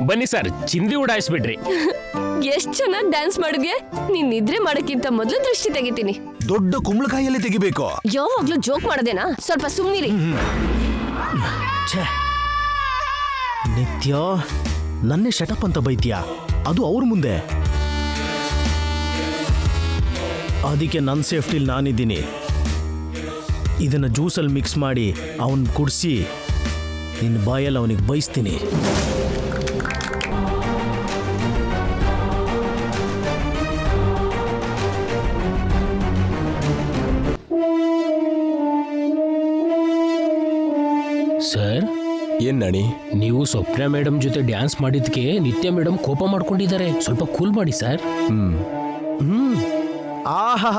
ಬನ್ನಿ ಸರ್, ಚಿಂದಿ ಉಡಾಯಿಸ್ಬಿಡ್ರಿ. ಎಷ್ಟ್ ಚೆನ್ನಾಗಿ ಡ್ಯಾನ್ಸ್ ಮಾಡಿದ್ಯೆ. ನೀನ್ ನಿದ್ರೆ ಮಾಡಕ್ಕಿಂತ ಮೊದ್ಲು ದೃಷ್ಟಿ ತೆಗಿತೀನಿ. ದೊಡ್ಡ ಕುಂಬಳಕಾಯಲ್ಲಿ ತೆಗಿಬೇಕು. ಯಾವಾಗ್ಲೂ ಜೋಕ್ ಮಾಡೋದೇನಾ? ಸ್ವಲ್ಪ ಸುಮ್ನಿರಿ. ನಿತ್ಯ ನನ್ನೇ ಶಟಪ್ ಅಂತ ಬೈತೀಯ, ಅದು ಅವ್ರ ಮುಂದೆ. ಅದಕ್ಕೆ ನನ್ನ ಸೇಫ್ಟಿಲಿ ನಾನಿದ್ದೀನಿ. ಇದನ್ನ ಜ್ಯೂಸಲ್ಲಿ ಮಿಕ್ಸ್ ಮಾಡಿ ಅವನ್ ಕುಡಿಸಿ ನಿನ್ನ ಬಾಯಲ್ಲಿ ಅವನಿಗೆ ಬಯಸ್ತೀನಿ. ಸರ್, ಏನ್ ನಾಣಿ? ನೀವು ಸ್ವಪ್ನ ಮೇಡಮ್ ಜೊತೆ ಡ್ಯಾನ್ಸ್ ಮಾಡಿದ್ಕೆ ನಿತ್ಯ ಮೇಡಮ್ ಕೋಪ ಮಾಡ್ಕೊಂಡಿದ್ದಾರೆ. ಸ್ವಲ್ಪ ಕೂಲ್ ಮಾಡಿ ಸರ್. ಆಹಾ,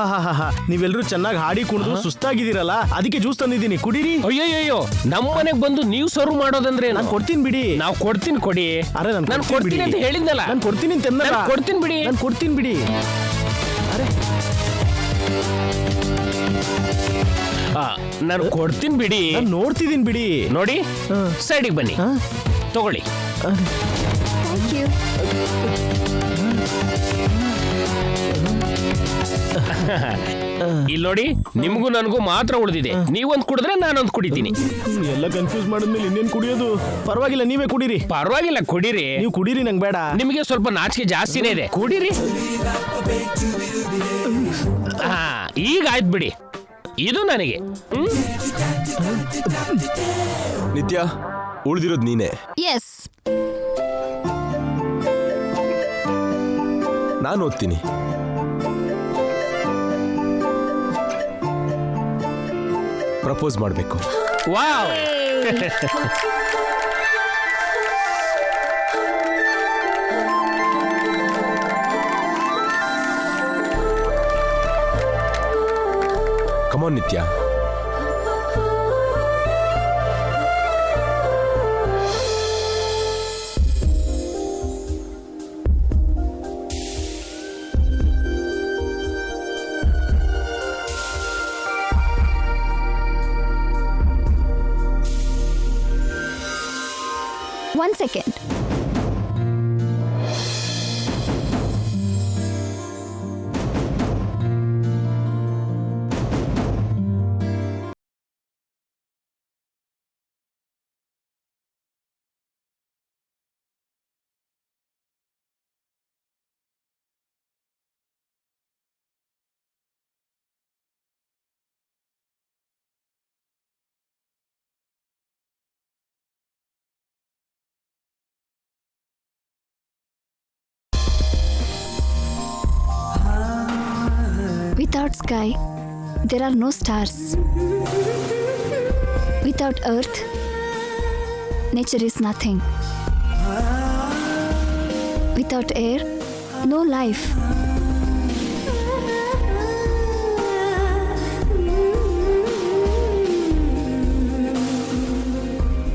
ನೀವೆಲ್ಲರೂ ಚೆನ್ನಾಗಿ ಹಾಡಿ ಕುಣಿದು ಸುಸ್ತಾಗಿದ್ದೀರಲ್ಲ, ಅದಕ್ಕೆ ಜ್ಯೂಸ್ ತಂದಿದ್ದೀನಿ, ಕುಡೀರಿ. ಅಯ್ಯಯ್ಯೋ, ನಮ್ಮ ಮನೆಗೆ ಬಂದು ನೀವು ಸರ್ವ್ ಮಾಡೋದಂದ್ರೆ ನಾನು ಕೊಡ್ತೀನಿ ಬಿಡಿ. ನಾವು ಕೊಡ್ತೀನಿ ಕೊಡಿ. ಅರೆ ನಾನು ಕೊಡ್ತೀನಿ ಅಂತ ಹೇಳಿದ್ನಲ್ಲ. ನಾನು ಕೊಡ್ತೀನಿ ಅಂತ ಕೊಡ್ತೀನಿ ಬಿಡಿ. ನಾನು ಕೊಡ್ತೀನಿ ಬಿಡಿ. ಅರೆ ನಾನು ಕೊಡ್ತೀನಿ ಬಿಡಿ. ನಾನು ನೋಡ್ತಿದ್ದೀನಿ ಬಿಡಿ. ನೋಡಿ, ಸೈಡಿಗೆ ಬನ್ನಿ, ತಗೊಳ್ಳಿ. Thank you. ಇಲ್ಲಿ ನೋಡಿ, ನಿಮ್ಗೂ ನನಗೂ ಮಾತ್ರ ಉಳಿದಿದೆ. ನೀವೊಂದು ಕುಡಿದ್ರೆ ನಾನೊಂದು ಕುಡಿತೀನಿ. ಎಲ್ಲ ಕನ್ಫ್ಯೂಸ್ ಮಾಡಿದ್ಮೇಲೆ ಇನ್ನೇನು ಕುಡಿಯೋದು? ಪರವಾಗಿಲ್ಲ, ನೀವೇ ಕುಡೀರಿ. ಪರವಾಗಿಲ್ಲ, ಕುಡೀರಿ. ನೀವು ಕುಡೀರಿ, ನಂಗೆ ಬೇಡ. ನಿಮಗೆ ಸ್ವಲ್ಪ ನಾಚಿಕೆ ಜಾಸ್ತಿನೇ ಇದೆ, ಕುಡೀರಿ. ಈಗ ಆಯ್ತು ಬಿಡಿ, ಇದು ನನಗೆ. ನಿತ್ಯ, ಉಳಿದಿರೋದು ನೀನೆ. ಎಸ್. ನಾನು ಓದ್ತೀನಿ. ಪ್ರಪೋಸ್ ಮಾಡಬೇಕು. ವಾವ್. ಕಮಾನ್ ನಿತ್ಯ. One second. Without sky, there are no stars. Without earth, nature is nothing. Without air, no life.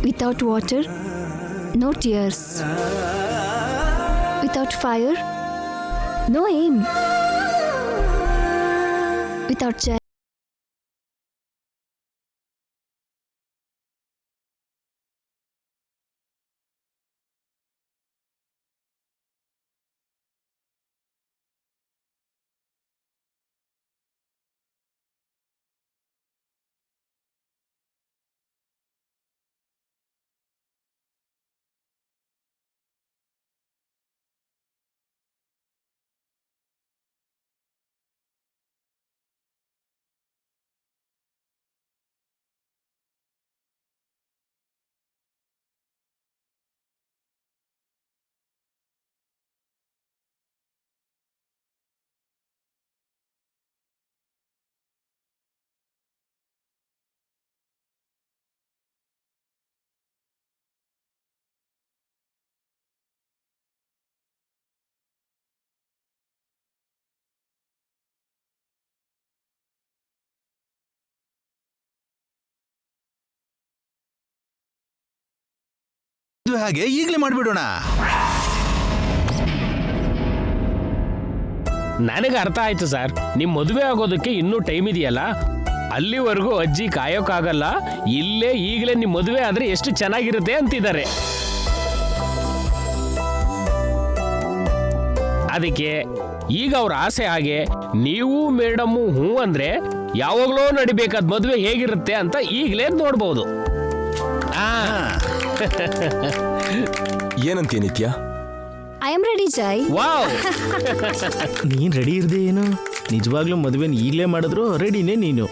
Without water, no tears. Without fire, no aim. Without child. ಹಾಗೆ ಈಗಲೇ ಮಾಡ್ಬಿಡೋಣ. ನನಗೆ ಅರ್ಥ ಆಯ್ತು ಸರ್. ನಿಮ್ ಮದುವೆ ಆಗೋದಕ್ಕೆ ಇನ್ನೂ ಟೈಮ್ ಇದೆಯಲ್ಲ, ಅಲ್ಲಿವರೆಗೂ ಅಜ್ಜಿ ಕಾಯೋಕ್ಕಾಗಲ್ಲ. ಇಲ್ಲೇ ಈಗಲೇ ನಿಮ್ ಮದುವೆ ಆದ್ರೆ ಎಷ್ಟು ಚೆನ್ನಾಗಿರುತ್ತೆ ಅಂತಿದ್ದಾರೆ. ಅದಕ್ಕೆ ಈಗ ಅವ್ರ ಆಸೆ ಹಾಗೆ ನೀವು ಮೇಡಮ್ಮು ಹ್ಞೂ ಅಂದ್ರೆ ಯಾವಾಗಲೂ ನಡಿಬೇಕಾದ ಮದುವೆ ಹೇಗಿರುತ್ತೆ ಅಂತ ಈಗಲೇ ನೋಡ್ಬೋದು. ಏನಂತೀಯ ನಿತ್ಯ? I am ready Jai. Wow, ನೀನು ರೆಡಿ ಇರದೆ ಏನು? ನಿಜವಾಗ್ಲೂ ಮದುವೆನ ಈಗಲೇ ಮಾಡಿದ್ರು ರೆಡಿನೇ ನೀನು.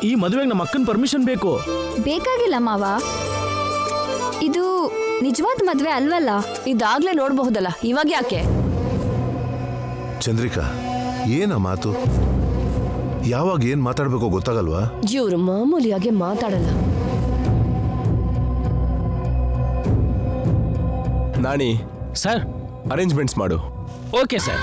ಈ ಮದುವೆಗೆ ನಮ್ಮ ಅಕ್ಕನ ಪರ್ಮಿಷನ್ ಬೇಕು. ಬೇಕಾಗಿಲ್ಲ ಮಾವ, ಇದು ನಿಜವಾದ ಮದ್ವೆ ಅಲ್ವಲ್ಲ, ಇದಾಗ್ಲೇ ನೋಡಬಹುದಲ್ಲ, ಇವಾಗ ಯಾಕೆ? ಚಂದ್ರಿಕಾ, ಏನ ಮಾತು? ಯಾವಾಗ ಏನ್ ಮಾತಾಡ್ಬೇಕೋ ಗೊತ್ತಾಗಲ್ವಾ? ಇವ್ರು ಮಾಮೂಲಿಯಾಗಿ ಮಾತಾಡಲ್ಲ. ನಾಣಿ, ಸರ್. ಅರೇಂಜ್ಮೆಂಟ್ಸ್ ಮಾಡು. Okay sir.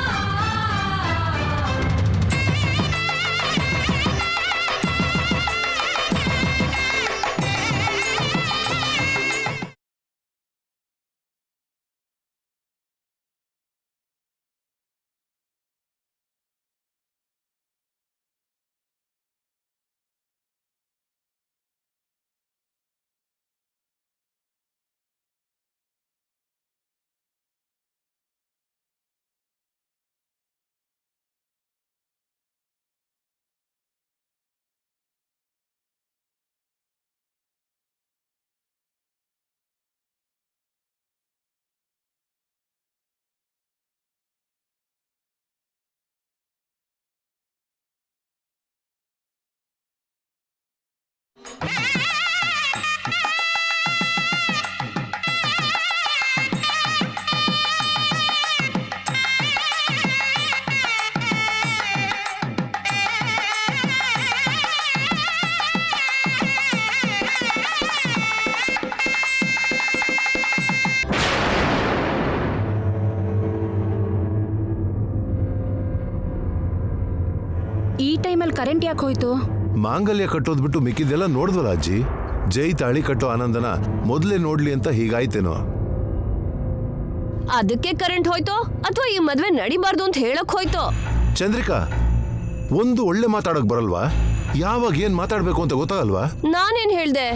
ಈ ಟೈಮಲ್ಲಿ ಕರೆಂಟ್ ಯಾಕೆ ಹೋಯ್ತು? ಮಾಂಗಲ್ಯ ಕಟ್ಟೋದ್ ಬಿಟ್ಟು ಮಿಕ್ಕಿದ್ದೆಲ್ಲ ನೋಡಿದ್ವಲ್ಲ ಅಜ್ಜಿ. ಜೈ ತಾಳಿ ಕಟ್ಟೋ ಆನಂದನ ಮೊದಲೇ ನೋಡ್ಲಿ ಅಂತ ಹೀಗಾಯ್ತೇನೋ. ಅದಕ್ಕೆ ಕರೆಂಟ್ ಹೋಯ್ತೋ ಅಥವಾ ಈ ಮದ್ವೆ ನಡಿಬಾರ್ದು ಅಂತ ಹೇಳಕ್ ಹೋಯ್ತೋ? ಚಂದ್ರಿಕಾ, ಒಂದು ಒಳ್ಳೆ ಮಾತಾಡಕ್ ಬರಲ್ವಾ? ಯಾವಾಗ ಏನ್ ಮಾತಾಡ್ಬೇಕು ಅಂತ ಗೊತ್ತಾಗಲ್ವಾ? ನಾನೇನ್ ಹೇಳ್ದೆ?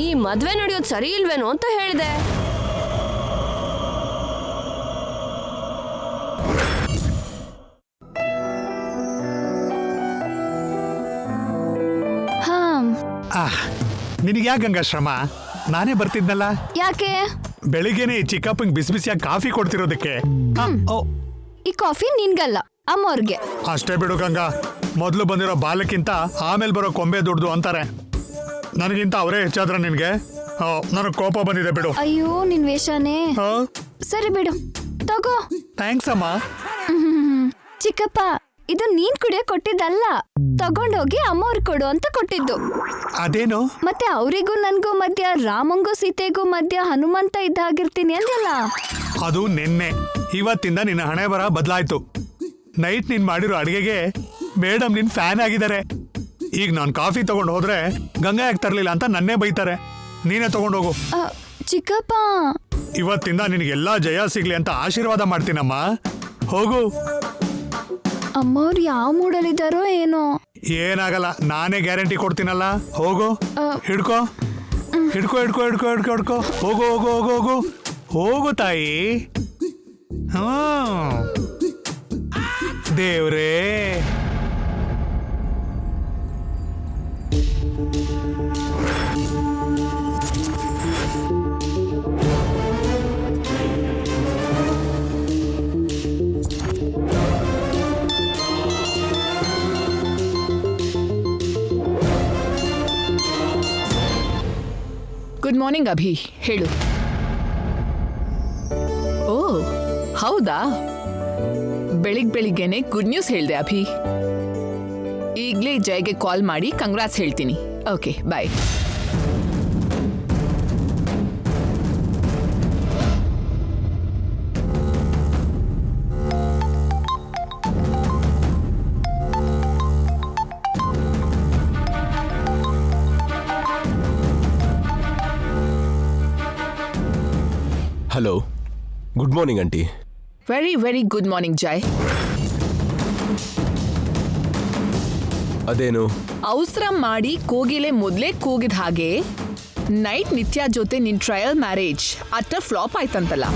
ಈ ಮದ್ವೆ ನಡೆಯೋದು ಸರಿ ಇಲ್ವೇನೋ ಅಂತ ಹೇಳ್ದೆ. ನಿನಗೆ ಯಾಕೆ ಗಂಗಾ ಶ್ರಮ? ನಾನೇ ಬರ್ತಿದ್ನಲ್ಲ. ಯಾಕೆ? ಬೆಳಿಗ್ಗೆನೆ ಚಿಕ್ಕಪ್ಪಂಗೆ ಬಿಸಿ ಬಿಸಿಯಾಗಿ ಕಾಫಿ ಕೊಡ್ತಿರೋದಕ್ಕೆ. ಈ ಕಾಫಿ ನಿನ್ಗಲ್ಲ, ಅಮ್ಮವ್ರಿಗೆ. ಅಷ್ಟೇ ಬಿಡು ಗಂಗಾ, ಮೊದಲು ಬಂದಿರೋ ಬಾಲಕ್ಕಿಂತ ಆಮೇಲೆ ಬರೋ ಕೊಂಬೆ ದುಡ್ದು ಅಂತಾರೆ. ನನಗಿಂತ ಅವರೇ ಹೆಚ್ಚಾದ್ರ ನಿನ್ಗೆ? ನನಗೆ ಕೋಪ ಬಂದಿದೆ ಬಿಡು. ಅಯ್ಯೋ, ನಿನ್ ವೇಷನೇ. ಸರಿ ಬಿಡು, ತಗೋ. ಥ್ಯಾಂಕ್ಸ್ ಅಮ್ಮ. ಚಿಕ್ಕಪ್ಪ, ಇದು ನೀನ್ ಕುಡಿಯೋ ಕೊಟ್ಟಿದ್ದಲ್ಲ, ತಗೊಂಡೋಗಿ ಅಮ್ಮವ್ರಿಗೆ ಕೊಡು ಅಂತ ಕೊಟ್ಟಿದ್ದು. ಅದೇನು? ಮತ್ತೆ ಅವರಿಗೂ ನನ್ಗೂ ಮಧ್ಯ, ರಾಮಂಗೂ ಸೀತೆಗೂ ಮಧ್ಯ ಹನುಮಂತ ಇದ್ದ ಹಾಗಿರ್ತೀನಿ ಅಂದಲ್ಲ. ಅದು ನಿನ್ನೆ. ಇವತ್ತಿಂದ ನಿನ್ನ ಹಣೆ ಬರ ಬದಲಾಯ್ತು. ನೈಟ್ ನೀನ್ ಮಾಡಿರೋ ಅಡಿಗೆಗೆ ಮೇಡಮ್ ನಿನ್ ಫ್ಯಾನ್ ಆಗಿದ್ದಾರೆ. ಈಗ ನಾನು ಕಾಫಿ ತಗೊಂಡು ಹೋದ್ರೆ ಗಂಗಾ ಯಾಕೆ ತರ್ಲಿಲ್ಲ ಅಂತ ನನ್ನೇ ಬೈತಾರೆ. ನೀನೇ ತಗೊಂಡೋಗು. ಚಿಕ್ಕಪ್ಪ, ಇವತ್ತಿಂದ ನಿನಗೆಲ್ಲಾ ಜಯ ಸಿಗ್ಲಿ ಅಂತ ಆಶೀರ್ವಾದ ಮಾಡ್ತೀನಮ್ಮ. ಹೋಗು. ಅಮ್ಮವ್ರು ಯಾವ ಮೂಡಲ್ಲಿದ್ದಾರೋ ಏನೋ. ಏನಾಗಲ್ಲ, ನಾನೇ ಗ್ಯಾರಂಟಿ ಕೊಡ್ತೀನಲ್ಲ. ಹೋಗು, ಹಿಡ್ಕೋ ಹಿಡ್ಕೋ ಹಿಡ್ಕೋ ಹಿಡ್ಕೋ ಹಿಡ್ಕೋ ಹಿಡ್ಕೋ. ಹೋಗು ಹೋಗು ಹೋಗು ಹೋಗು ಹೋಗು ತಾಯಿ. ದೇವ್ರೇ, ಗುಡ್ ಮಾರ್ನಿಂಗ್ ಅಭಿ, ಹೇಳು. ಓ ಹೌದಾ, ಬೆಳಿಗ್ಗೆನೆ ಗುಡ್ ನ್ಯೂಸ್ ಹೇಳ್ದೆ ಅಭಿ. ಈಗಲೇ ಜೈಗೆ ಕಾಲ್ ಮಾಡಿ ಕಂಗ್ರಾಟ್ಸ್ ಹೇಳ್ತೀನಿ. Okay, bye. Hello, good morning aunty. Very very good morning ಜೈ. ಅದೇನು? ಅವಸರ ಮಾಡಿ ಕೋಗಿಲೆ ಮೊದಲೇ ಕೂಗಿದ ಹಾಗೆ ನೈಟ್ ನಿತ್ಯ ಜೊತೆ ನಿನ್ ಟ್ರಯಲ್ ಮ್ಯಾರೇಜ್ ಅಟ್ಟ ಫ್ಲಾಪ್ ಆಯ್ತಂತಲ್ಲ.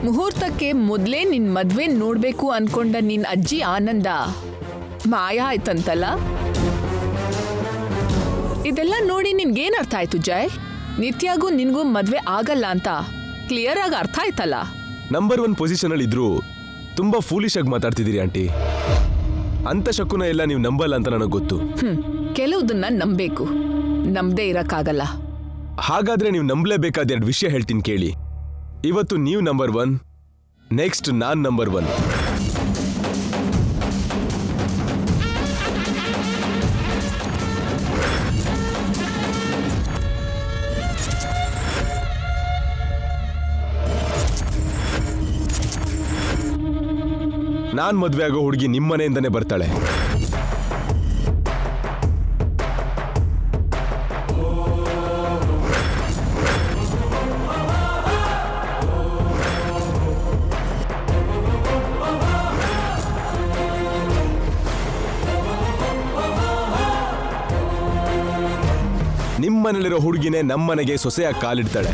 ಮುಹೂರ್ತಕ್ಕೆ ಮೊದ್ಲೇ ನಿನ್ ಮದ್ವೆ ನೋಡ್ಬೇಕು ಅನ್ಕೊಂಡ ನಿನ್ ಅಜ್ಜಿ ಆನಂದ ಮಾಯ ಆಯ್ತಂತಲ್ಲ. ಇದೆಲ್ಲ ನೋಡಿ ನಿನ್ಗೇನ್ ಅರ್ಥ ಆಯ್ತು ಜಯ್? ನಿತ್ಯಾಗೂ ನಿನ್ಗೂ ಮದ್ವೆ ಆಗಲ್ಲ ಅಂತ ಕ್ಲಿಯರ್ ಆಗಿ ಅರ್ಥ ಆಯ್ತಲ್ಲ. ನಂಬರ್ 1 ಪೊಸಿಷನ್ ಅಲ್ಲಿ ಇದ್ರು ತುಂಬಾ ಫೂಲಿಶ್ ಆಗಿ ಮಾತಾಡ್ತಿದ್ದೀರಿ ಆಂಟಿ. ಅಂತ ಶಕುನ ಎಲ್ಲ ನೀವು ನಂಬಲ್ಲ ಅಂತ ನನಗೆ ಗೊತ್ತು. ಕೆಲವುದನ್ನ ನಂಬೇಕು, ನಂಬದೇ ಇರಕ್ಕಾಗಲ್ಲ. ಹಾಗಾದ್ರೆ ನೀವು ನಂಬಲೇಬೇಕಾದ 2 ವಿಷಯ ಹೇಳ್ತೀನಿ ಕೇಳಿ. ಇವತ್ತು ನೀವು ನಂಬರ್ 1, ನೆಕ್ಸ್ಟ್ ನಾನ್ ನಂಬರ್ 1. ನಾನ್ ಮದ್ವೆ ಆಗೋ ಹುಡುಗಿ ನಿಮ್ಮನೆಯಿಂದನೇ ಬರ್ತಾಳೆ. ನಿಮ್ಮನೇಲಿರೋ ಹುಡುಗಿನೇ ನಮ್ಮನೆಗೆ ಸೊಸೆಯಾಗಿ ಕಾಲಿಡ್ತಾಳೆ.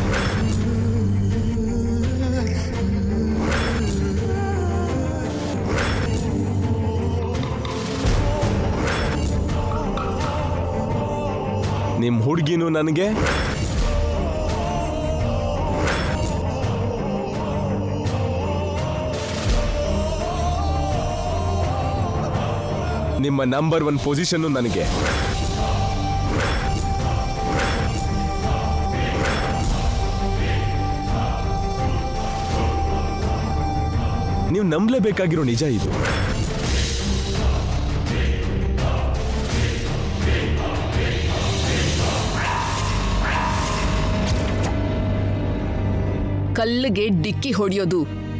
ನಿಮ್ ಹುಡುಗಿನೂ ನನಗೆ, ನಿಮ್ಮ ನಂಬರ್ 1 ಪೊಸಿಷನ್ ನನಗೆ. ನೀವು ನಂಬಲೇಬೇಕಾಗಿರೋ ನಿಜ ಇದು. ಕಲ್ಲಿಗೆ ಡಿಕ್ಕಿ ಹೊಡೆಯೋದು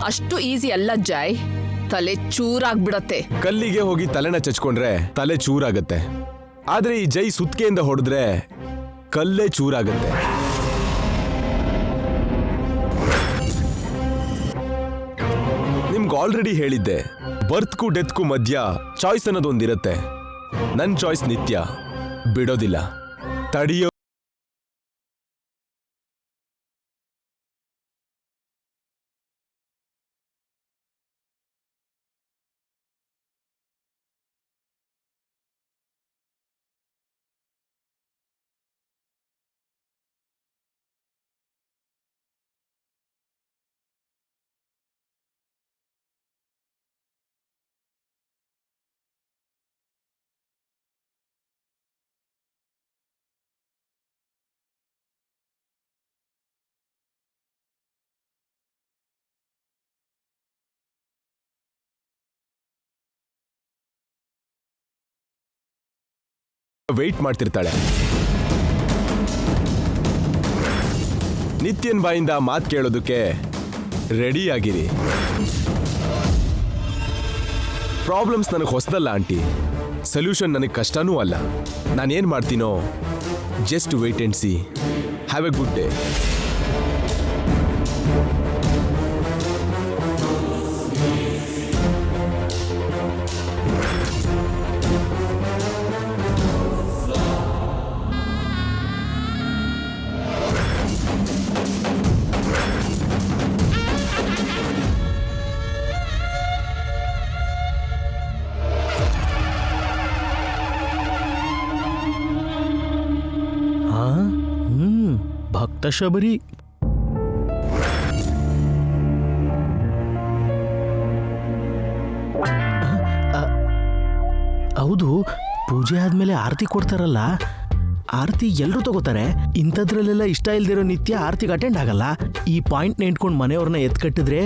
ಅಷ್ಟು ಈಸಿ ಅಲ್ಲ ಜಾಯ್. ತಲೆ ಚೂರಾಗ್ಬಿಡತ್ತೆ. ಕಲ್ಲಿಗೆ ಹೋಗಿ ತಲೆನ ಚಚ್ಕೊಂಡ್ರೆ ತಲೆ ಚೂರಾಗತ್ತೆ. ಆದ್ರೆ ಈ ಜೈ ಸುತ್ಕೆಯಿಂದ ಹೊಡೆದ್ರೆ ಕಲ್ಲೇ ಚೂರಾಗತ್ತೆ. ನಿಮ್ಗೆ ಆಲ್ರೆಡಿ ಹೇಳಿದ್ದೆ, ಬರ್ತ್ಗೂ ಡೆತ್ಗೂ ಮಧ್ಯ ಚಾಯ್ಸ್ ಅನ್ನೋದೊಂದಿರತ್ತೆ. ನನ್ನ ಚಾಯ್ಸ್ ನಿತ್ಯ, ಬಿಡೋದಿಲ್ಲ, ತಡೆಯೋ. ವೆಯ್ಟ್ ಮಾಡ್ತಿರ್ತಾಳೆ. ನಿತ್ಯನ್ ಬಾಯಿಂದ ಮಾತು ಕೇಳೋದಕ್ಕೆ ರೆಡಿ ಆಗಿರಿ. ಪ್ರಾಬ್ಲಮ್ಸ್ ನನಗೆ ಹೊಸದಲ್ಲ ಆಂಟಿ, ಸೊಲ್ಯೂಷನ್ ನನಗೆ ಕಷ್ಟನೂ ಅಲ್ಲ. ನಾನೇನು ಮಾಡ್ತೀನೋ just wait and see. Have a good day. Bhakta Shabari. ಹೌದು, ಪೂಜೆ ಆದ್ಮೇಲೆ ಆರತಿ ಕೊಡ್ತಾರಲ್ಲ, ಆರತಿ ಎಲ್ಲರೂ ತಗೋತಾರೆ. ಇಂಥದ್ರಲ್ಲೆಲ್ಲ ಇಷ್ಟ ಇಲ್ದಿರೋ ನಿತ್ಯ ಆರತಿಗೆ ಅಟೆಂಡ್ ಆಗಲ್ಲ. ಈ ಪಾಯಿಂಟ್ನ ಇಟ್ಕೊಂಡು ಮನೆಯವ್ರನ್ನ ಎತ್ಕಟ್ಟಿದ್ರೆ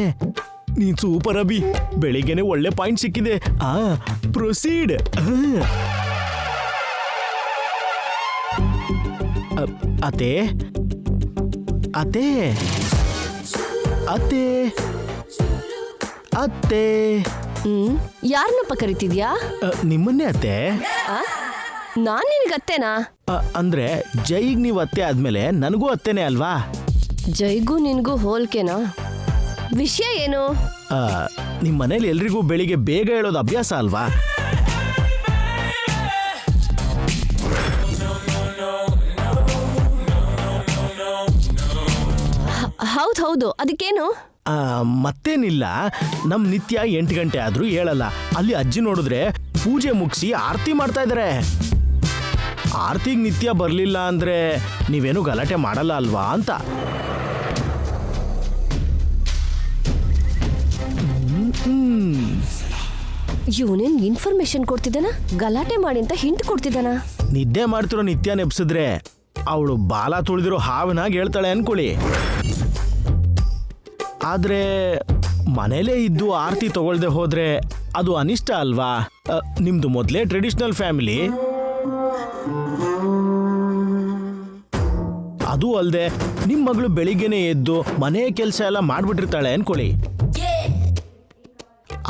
ನೀನ್ ಸೂಪರ್ ಅಭಿ. ಬೆಳಿಗ್ಗೆನೆ ಒಳ್ಳೆ ಪಾಯಿಂಟ್ ಸಿಕ್ಕಿದೆ. ಪ್ರೊಸೀಡ್. ಅತ್ತೆ ಅತ್ತೆ ಅತ್ತೆ ಅತ್ತೆ. ಯಾರನ್ನಪ್ಪ ಕರಿತಿದ್ಯಾ? ನಿಮ್ಮನ್ನೇ ಅತ್ತೆ. ನಾನ್ ನಿನಗತ್ತೇನಾ? ಅಂದ್ರೆ ಜೈಗ್ ನೀವು ಅತ್ತೆ ಆದ್ಮೇಲೆ ನನಗೂ ಅತ್ತೆನೇ ಅಲ್ವಾ? ಜೈಗೂ ನಿನ್ಗೂ ಹೋಲ್ಕೆನಾ? ವಿಷಯ ಏನು? ನಿಮ್ಮ ಮನೇಲಿ ಎಲ್ರಿಗೂ ಬೆಳಿಗ್ಗೆ ಬೇಗ ಹೇಳೋದು ಅಭ್ಯಾಸ ಅಲ್ವಾ? ಹೌದು, ಅದಕ್ಕೇನು? ಮತ್ತೇನಿಲ್ಲ, ನಮ್ ನಿತ್ಯ 8 ಗಂಟೆ ಆದ್ರೂ ಹೇಳಲ್ಲ. ಅಲ್ಲಿ ಅಜ್ಜಿ ನೋಡಿದ್ರೆ ಪೂಜೆ ಮುಗಿಸಿ ಆರತಿ ಮಾಡ್ತಾ ಇದಾರೆ. ಆರತಿಗೆ ನಿತ್ಯ ಬರ್ಲಿಲ್ಲ ಅಂದ್ರೆ ನೀವೇನು ಗಲಾಟೆ ಮಾಡಲ್ಲ ಅಲ್ವಾ ಅಂತ. ಇವನೇನ್ ಇನ್ಫಾರ್ಮೇಶನ್ ಕೊಡ್ತಿದ್ದಾನ? ಗಲಾಟೆ ಮಾಡಿ ಅಂತ ಹಿಂಟ್ ಕೊಡ್ತಿದ್ದಾನ? ನಿದ್ದೆ ಮಾಡ್ತಿರೋ ನಿತ್ಯ ನೆಪ್ಸಿದ್ರೆ ಅವಳು ಬಾಲ ತುಳಿದಿರೋ ಹಾವಿನಾಗ ಹೇಳ್ತಾಳೆ ಅನ್ಕೊಳ್ಳಿ. ಆದ್ರೆ ಮನೇಲೇ ಇದ್ದು ಆರತಿ ತಗೊಳ್ದೆ ಹೋದ್ರೆ ಅದು ಅನಿಷ್ಟ ಅಲ್ವಾ? ನಿಮ್ದು ಮೊದಲೇ ಟ್ರೆಡಿಷನಲ್ ಫ್ಯಾಮಿಲಿ. ಅದು ಅಲ್ಲದೆ ನಿಮ್ಮ ಮಗಳು ಬೆಳಿಗ್ಗೆನೆ ಎದ್ದು ಮನೆ ಕೆಲಸ ಎಲ್ಲ ಮಾಡ್ಬಿಟ್ಟಿರ್ತಾಳೆ ಅನ್ಕೊಳ್ಳಿ.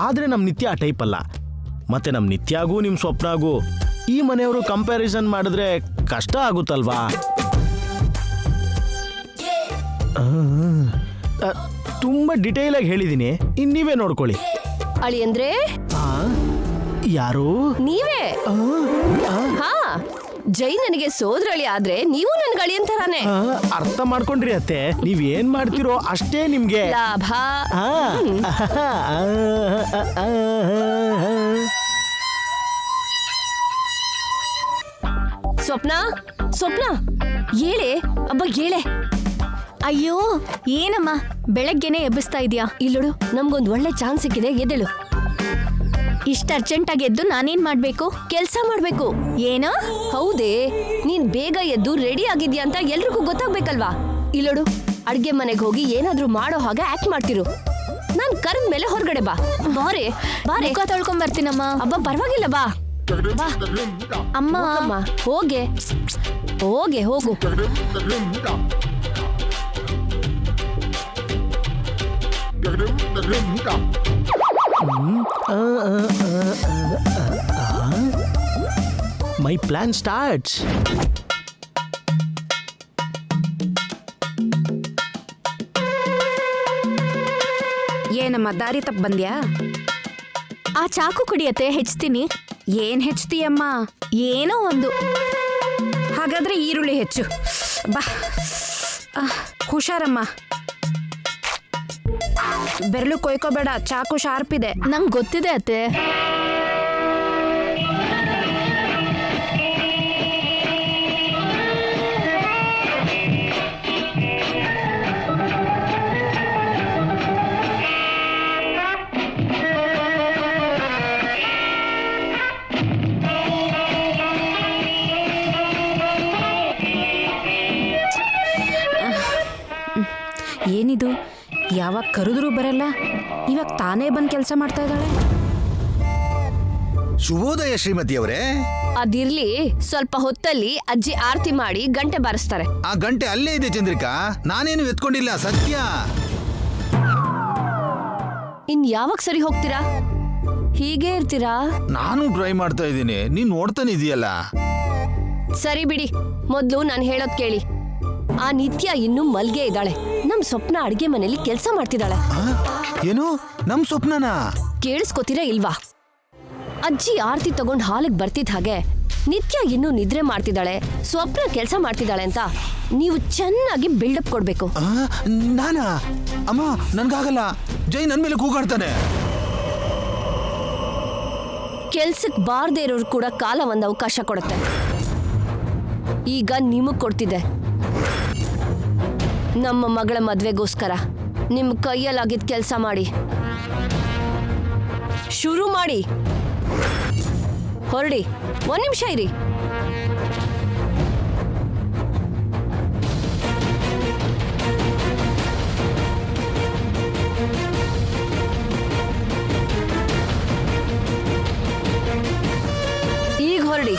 ಆದ್ರೆ ನಮ್ ನಿತ್ಯ ಆ ಟೈಪ್ ಅಲ್ಲ. ಮತ್ತೆ ನಮ್ ನಿತ್ಯಾಗೂ ನಿಮ್ ಸ್ವಪ್ನಾಗೂ ಈ ಮನೆಯವರು ಕಂಪ್ಯಾರಿಸನ್ ಮಾಡಿದ್ರೆ ಕಷ್ಟ ಆಗುತ್ತಲ್ವಾ? ತುಂಬಾ ಡಿಟೇಲ್ ಆಗಿ ಹೇಳಿದೀನಿ, ಇನ್ ನೀವೇ ನೋಡ್ಕೊಳ್ಳಿ. ಅಳಿ ಅಂದ್ರೆ ಯಾರು? ನೀವೇ? ಹಾ, ಜೈ ನನಗೆ ಸೋದರಳಿ ಆದ್ರೆ ನೀವು ನನ್ ಗಳಿಯಂತರಾನೆ. ಅರ್ಥ ಮಾಡ್ಕೊಂಡ್ರಿ ಅತ್ತೆ, ನೀವ್ ಏನ್ ಮಾಡ್ತಿರೋ ಅಷ್ಟೇ ನಿಮ್ಗೆ ಲಾಭ. ಸ್ವಪ್ನ ಏಳೆ, ಅಬ್ಬ ಏಳೆ. ಅಯ್ಯೋ ಏನಮ್ಮ ಬೆಳಗ್ಗೆನೆ ಎಬ್ಬಿಸ್ತಾ ಇದೀಯಾ? ಇಲ್ಲೋಡು, ನಮ್ಗೊಂದ್ ಒಳ್ಳೆ ಚಾನ್ಸ್ ಸಿಕ್ಕಿದೆ, ಎದ್ದೇಳು. ಇಷ್ಟ ಅರ್ಜೆಂಟಾಗಿ ಎದ್ದು ನಾನೇನ್ ಮಾಡ್ಬೇಕು? ಕೆಲ್ಸ ಮಾಡ್ಬೇಕು. ಏನು? ಹೌದೇ, ನೀನ್ ಬೇಗ ಎದ್ದು ರೆಡಿ ಆಗಿದ್ಯಾ ಅಂತ ಎಲ್ರಿಗೂ ಗೊತ್ತಾಗ್ಬೇಕಲ್ವಾ? ಇಲ್ಲೋಡು, ಅಡ್ಗೆ ಮನೆಗೆ ಹೋಗಿ ಏನಾದ್ರೂ ಮಾಡೋ ಹಾಗೆ ಆಕ್ಟ್ ಮಾಡ್ತಿರು. ನಾನ್ ಕರೆದ ಮೇಲೆ ಹೊರಗಡೆ ಬಾ. ಬಾರೆ ಬಾರೆ, ಮುಖ ತೊಳ್ಕೊಂಡ್ ಬರ್ತೀನಮ್ಮ. ಅಬ್ಬ ಪರವಾಗಿಲ್ಲ, ಬಾ ಬಾ. ಅಮ್ಮ ಹೋಗೆ ಹೋಗು. ಮೈ ಪ್ಲಾನ್ ಸ್ಟಾರ್ಟ್ಸ್. ಏನಮ್ಮ ದಾರಿ ತಪ್ಪ ಬಂದ್ಯಾ? ಆ ಚಾಕು ಕುಡಿಯತ್ತೆ, ಹೆಚ್ಚ್ತೀನಿ. ಏನ್ ಹೆಚ್ಚ್ತೀಯಮ್ಮ? ಏನೋ ಒಂದು. ಹಾಗಾದ್ರೆ ಈರುಳ್ಳಿ ಹೆಚ್ಚು. ಬಾ, ಹುಷಾರಮ್ಮ. ಬೆರಳು ಕೊಯ್ಕೋಬೇಡ, ಚಾಕು ಶಾರ್ಪ್ ಇದೆ. ನಂಗೆ ಗೊತ್ತಿದೆ ಅತ್ತೆ. ಏನಿದು, ಯಾವಾಗ ಕರೆದ್ರೂ ಬರಲ್ಲ, ಇವಾಗ ತಾನೇ ಬಂದು ಕೆಲಸ ಮಾಡ್ತಾ ಇದ್ದಾಳೆ. ಶುಭೋದಯ ಶ್ರೀಮತಿಯವರೇ. ಅದಿರ್ಲಿ, ಸ್ವಲ್ಪ ಹೊತ್ತಲ್ಲಿ ಅಜ್ಜಿ ಆರತಿ ಮಾಡಿ ಗಂಟೆ ಬಾರಿಸ್ತಾರೆ. ಆ ಗಂಟೆ ಅಲ್ಲೇ ಇದೆ ಚಂದ್ರಿಕಾ, ನಾನೇನು ಎತ್ಕೊಂಡಿಲ್ಲ, ಸತ್ಯ. ಇನ್ ಯಾವಾಗ ಸರಿ ಹೋಗ್ತೀರಾ? ಹೀಗೆ ಇರ್ತೀರಾ? ನಾನು ಟ್ರೈ ಮಾಡ್ತಾ ಇದ್ದೀನಿ, ನೀನ್ ನೋಡ್ತಾನೆ ಇದೆಯಲ್ಲ. ಸರಿ ಬಿಡಿ, ಮೊದ್ಲು ನಾನು ಹೇಳೋದ್ ಕೇಳಿ. ಆ ನಿತ್ಯ ಇನ್ನೂ ಮಲ್ಗೆ ಇದ್ದಾಳೆ. ನಮ್ ಸ್ವಪ್ನ ಅಡ್ಗೆ ಮನೇಲಿ ಕೆಲಸ ಮಾಡ್ತಿದ್ದಾಳೆ. ಏನು, ನಮ್ ಸ್ವಪ್ನನಾ? ಕೇಳಿಸ್ಕೊತೀರಾ ಇಲ್ವಾ? ಅಜ್ಜಿ ಆರತಿ ತಗೊಂಡ್ ಹಾಲಿಗೆ ಬರ್ತಿದ್ ಹಾಗೆ ನಿತ್ಯ ಇನ್ನೂ ನಿದ್ರೆ ಮಾಡ್ತಿದ್ದಾಳೆ, ಸ್ವಪ್ನ ಕೆಲಸ ಮಾಡ್ತಿದ್ದಾಳೆ ಅಂತ ನೀವು ಚೆನ್ನಾಗಿ ಬಿಲ್ಡಪ್ ಕೊಡ್ಬೇಕು. ನಾನಾ? ಅಮ್ಮ, ನನ್ಗಾಗಲ್ಲ. ಜೈ ನನ್ ಮೇಲೆ ಕೂಗಾಡ್ತಾನೆ. ಕೆಲ್ಸಕ್ ಬಾರ್ದೇ ಇರೋರು ಕೂಡ ಕಾಲ ಒಂದ್ ಅವಕಾಶ ಕೊಡುತ್ತೆ. ಈಗ ನಿಮಗ್ ಕೊಡ್ತಿದ್ದೆ. ನಮ್ಮ ಮಗಳ ಮದ್ವೆಗೋಸ್ಕರ ನಿಮ್ ಕೈಯಲ್ಲಾಗಿದ್ ಕೆಲಸ ಮಾಡಿ ಶುರು ಮಾಡಿ. ಹೊರಡಿ, 1 ನಿಮಿಷ ಇರಿ. ಈಗ ಹೊರಡಿ.